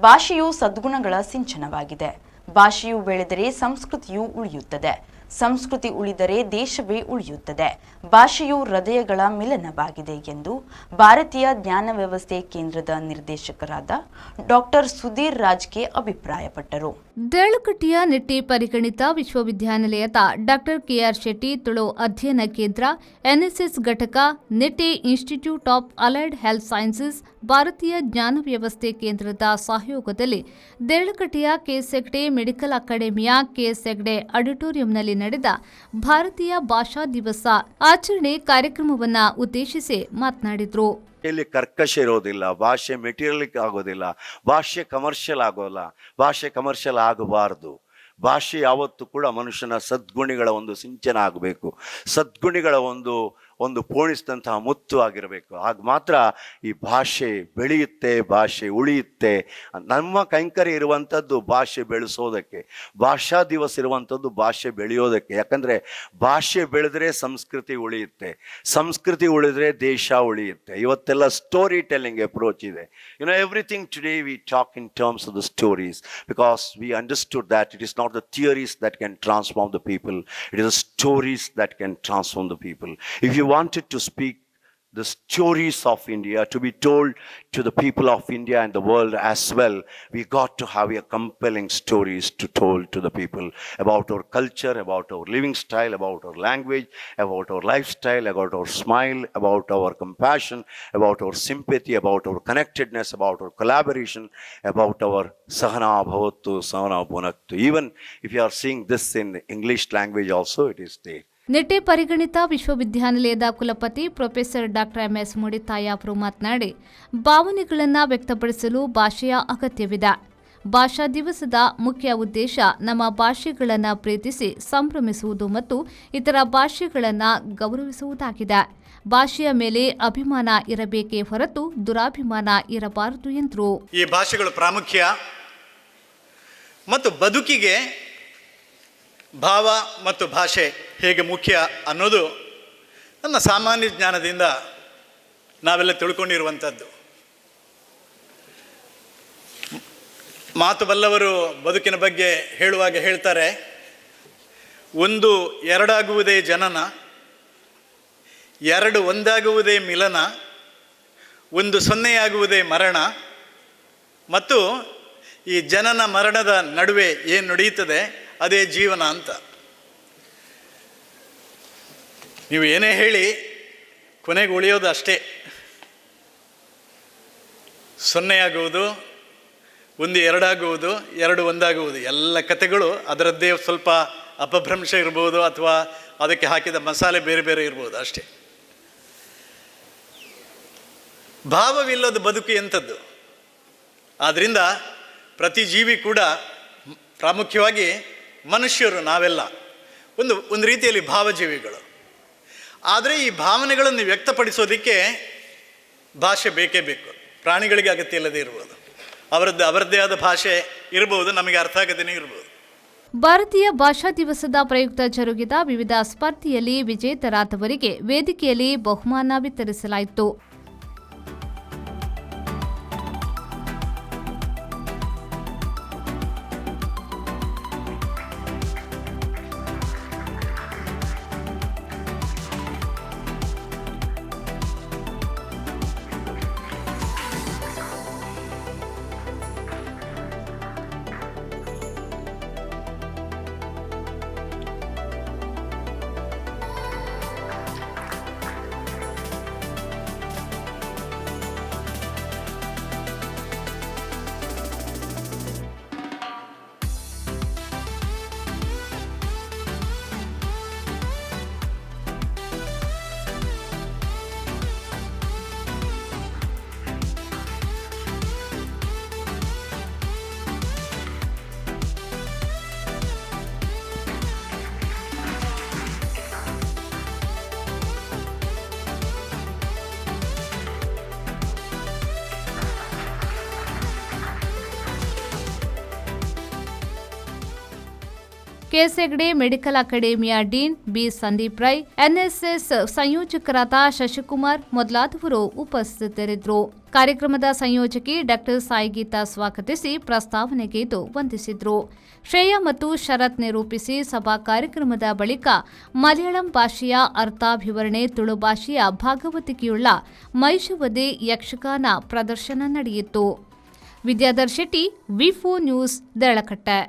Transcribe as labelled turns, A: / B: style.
A: ಭಾಷೆಯು ಸದ್ಗುಣಗಳ ಸಿಂಚನವಾಗಿದೆ. ಭಾಷೆಯು ಬೆಳೆದರೆ ಸಂಸ್ಕೃತಿಯು ಉಳಿಯುತ್ತದೆ. ಸಂಸ್ಕೃತಿ ಉಳಿದರೆ ದೇಶವೇ ಉಳಿಯುತ್ತದೆ. ಭಾಷೆಯು ಹೃದಯಗಳ ಮಿಲನವಾಗಿದೆ ಎಂದು ಭಾರತೀಯ ಜ್ಞಾನ ವ್ಯವಸ್ಥೆ ಕೇಂದ್ರದ ನಿರ್ದೇಶಕರಾದ ಡಾಕ್ಟರ್ ಸುಧೀರ್ ರಾಜ್ಗೆ ಅಭಿಪ್ರಾಯಪಟ್ಟರು.
B: ದೇಳಕಟ್ಟಿಯ ನಿಟ್ಟೆ ಪರಿಗಣಿತ ವಿಶ್ವವಿದ್ಯಾನಿಲಯದ ಡಾಕ್ಟರ್ ಕೆಆರ್ ಶೆಟ್ಟಿ ತುಳು ಅಧ್ಯಯನ ಕೇಂದ್ರ, ಎನ್ಎಸ್ಎಸ್ ಘಟಕ, Nitte institute of allied health sciences, ಭಾರತೀಯ ಜ್ಞಾನ ವ್ಯವಸ್ಥೆ ಕೇಂದ್ರದ ಸಹಯೋಗದಲ್ಲಿ ದೇಳಕಟ್ಟಿಯ ಕೆಎಸ್ ಹೆಗ್ಡೆ ಮೆಡಿಕಲ್ ಅಕಾಡೆಮಿಯ ಕೆಎಸ್ ಹೆಗ್ಡೆ ಆಡಿಟೋರಿಯಂನಲ್ಲಿ ನಡೆದ ಭಾರತೀಯ ಭಾಷಾ ದಿವಸ ಆಚರಣೆ ಕಾರ್ಯಕ್ರಮವನ್ನು ಉದ್ದೇಶಿಸಿ ಮಾತನಾಡಿದರು.
C: ಇಲ್ಲಿ ಕರ್ಕಶ ಇರೋದಿಲ್ಲ, ಭಾಷೆ ಮೆಟೀರಿಯಲಿಕ್ ಆಗೋದಿಲ್ಲ, ಭಾಷೆ ಕಮರ್ಷಿಯಲ್ ಆಗೋಲ್ಲ, ಭಾಷೆ ಕಮರ್ಷಿಯಲ್ ಆಗಬಾರ್ದು. ಭಾಷೆ ಯಾವತ್ತೂ ಕೂಡ ಮನುಷ್ಯನ ಸದ್ಗುಣಿಗಳ ಒಂದು ಸಿಂಚನ ಆಗಬೇಕು, ಸದ್ಗುಣಿಗಳ ಒಂದು ಪೋಣಿಸಿದಂತಹ ಮುತ್ತು ಆಗಿರಬೇಕು. ಆಗ ಮಾತ್ರ ಈ ಭಾಷೆ ಬೆಳೆಯುತ್ತೆ, ಭಾಷೆ ಉಳಿಯುತ್ತೆ. ನಮ್ಮ ಕೈಂಕರ್ಯ ಇರುವಂಥದ್ದು ಭಾಷೆ ಬೆಳೆಸೋದಕ್ಕೆ, ಭಾಷಾ ದಿವಸ ಇರುವಂಥದ್ದು ಭಾಷೆ ಬೆಳೆಯೋದಕ್ಕೆ. ಯಾಕಂದರೆ ಭಾಷೆ ಬೆಳೆದ್ರೆ ಸಂಸ್ಕೃತಿ ಉಳಿಯುತ್ತೆ, ಸಂಸ್ಕೃತಿ ಉಳಿದ್ರೆ ದೇಶ ಉಳಿಯುತ್ತೆ. ಇವತ್ತೆಲ್ಲ ಸ್ಟೋರಿ ಟೆಲ್ಲಿಂಗ್ ಅಪ್ರೋಚ್ ಇದೆ. Everything today we talk in terms of the stories because we understood that it is not the theories that can transform the people, it is the stories that can transform the people. If you wanted to speak the stories of India to be told to the people of India and the world as well, we got to have a compelling stories to told to the people about our culture, about our living style, about our language, about our lifestyle, about our smile, about our compassion, about our sympathy, about our connectedness, about our collaboration, about our sahana bhavattu sahana bhunaktu. Even if you are seeing this in English language also, it is there.
B: Nitte ಪರಿಗಣಿತ ವಿಶ್ವವಿದ್ಯಾನಿಲಯದ ಕುಲಪತಿ professor doctor MS ಮುಡಿತಾಯ ಅವರು ಮಾತನಾಡಿ, ಭಾವನೆಗಳನ್ನು ವ್ಯಕ್ತಪಡಿಸಲು ಭಾಷೆಯ ಅಗತ್ಯವಿದೆ. ಭಾಷಾ ದಿವಸದ ಮುಖ್ಯ ಉದ್ದೇಶ ನಮ್ಮ ಭಾಷೆಗಳನ್ನು ಪ್ರೀತಿಸಿ ಸಂಭ್ರಮಿಸುವುದು ಮತ್ತು ಇತರ ಭಾಷೆಗಳನ್ನು ಗೌರವಿಸುವುದಾಗಿದೆ. ಭಾಷೆಯ ಮೇಲೆ ಅಭಿಮಾನ ಇರಬೇಕೇ ಹೊರತು ದುರಾಭಿಮಾನ ಇರಬಾರದು ಎಂದರು.
D: ಈ ಭಾಷೆಗಳು ಪ್ರಾಮುಖ್ಯ ಮತ್ತು ಬದುಕಿಗೆ ಭಾವ ಮತ್ತು ಭಾಷೆ ಹೇಗೆ ಮುಖ್ಯ ಅನ್ನೋದು ನನ್ನ ಸಾಮಾನ್ಯ ಜ್ಞಾನದಿಂದ ನಾವೆಲ್ಲ ತಿಳ್ಕೊಂಡಿರುವಂಥದ್ದು. ಮಾತು ಬಲ್ಲವರು ಬದುಕಿನ ಬಗ್ಗೆ ಹೇಳುವಾಗ ಹೇಳ್ತಾರೆ, ಒಂದು ಎರಡಾಗುವುದೇ ಜನನ, ಎರಡು ಒಂದಾಗುವುದೇ ಮಿಲನ, ಒಂದು ಸೊನ್ನೆಯಾಗುವುದೇ ಮರಣ, ಮತ್ತು ಈ ಜನನ ಮರಣದ ನಡುವೆ ಏನು ನಡೆಯುತ್ತದೆ ಅದೇ ಜೀವನ ಅಂತ. ನೀವು ಏನೇ ಹೇಳಿ ಕೊನೆಗೆ ಉಳಿಯೋದು ಅಷ್ಟೇ. ಸೊನ್ನೆಯಾಗುವುದು, ಒಂದು ಎರಡಾಗುವುದು, ಎರಡು ಒಂದಾಗುವುದು. ಎಲ್ಲ ಕಥೆಗಳು ಅದರದ್ದೇ ಸ್ವಲ್ಪ ಅಪಭ್ರಂಶ ಇರ್ಬೋದು, ಅಥವಾ ಅದಕ್ಕೆ ಹಾಕಿದ ಮಸಾಲೆ ಬೇರೆ ಬೇರೆ ಇರ್ಬೋದು ಅಷ್ಟೇ. ಭಾವವಿಲ್ಲದ ಬದುಕು ಎಂಥದ್ದು? ಆದ್ದರಿಂದ ಪ್ರತಿ ಜೀವಿ ಕೂಡ, ಪ್ರಾಮುಖ್ಯವಾಗಿ ಮನುಷ್ಯರು ನಾವೆಲ್ಲ ಒಂದು ರೀತಿಯಲ್ಲಿ ಭಾವಜೀವಿಗಳು. ಆದರೆ ಈ ಭಾವನೆಗಳನ್ನು ವ್ಯಕ್ತಪಡಿಸೋದಕ್ಕೆ ಭಾಷೆ ಬೇಕೇ ಬೇಕು. ಪ್ರಾಣಿಗಳಿಗೆ ಅಗತ್ಯ ಇಲ್ಲದೆ ಇರ್ಬೋದು, ಅವರದ್ದೇ ಆದ ಭಾಷೆ ಇರ್ಬೋದು, ನಮಗೆ ಅರ್ಥ ಆಗದೇನೆ ಇರ್ಬೋದು.
B: ಭಾರತೀಯ ಭಾಷಾ ದಿವಸದ ಪ್ರಯುಕ್ತ ಜರುಗಿದ ವಿವಿಧ ಸ್ಪರ್ಧೆಯಲ್ಲಿ ವಿಜೇತರಾದವರಿಗೆ ವೇದಿಕೆಯಲ್ಲಿ ಬಹುಮಾನ ವಿತರಿಸಲಾಯಿತು. ಕೆಎಸ್ ಹೆಗ್ಡೆ ಮೆಡಿಕಲ್ ಅಕಾಡೆಮಿಯ dean B Sandeep Rai, NSS ಸಂಯೋಜಕರಾದ ಶಶಿಕುಮಾರ್ ಮೊದಲಾದವರು ಉಪಸ್ಥಿತರಿದ್ದರು. ಕಾರ್ಯಕ್ರಮದ ಸಂಯೋಜಕಿ ಡಾಕ್ಟರ್ ಸಾಯಿಗೀತಾ ಸ್ವಾಗತಿಸಿ ಪ್ರಸ್ತಾವನೆಗೈದು ವಂದಿಸಿದ್ರು. ಶ್ರೇಯಾ ಮತ್ತು ಶರತ್ ನಿರೂಪಿಸಿ ಸಭಾ ಕಾರ್ಯಕ್ರಮದ ಬಳಿಕ ಮಲಯಾಳಂ ಭಾಷೆಯ ಅರ್ಥಾಭಿವರಣೆ, ತುಳು ಭಾಷೆಯ ಭಾಗವತಿಕೆಯುಳ್ಳ ಮೈಷವದೆ ಯಕ್ಷಗಾನ ಪ್ರದರ್ಶನ ನಡೆಯಿತು. ವಿದ್ಯಾಧರ್ ಶೆಟ್ಟಿ, ವಿ4 ನ್ಯೂಸ್, ದೇರಳಕಟ್ಟೆ.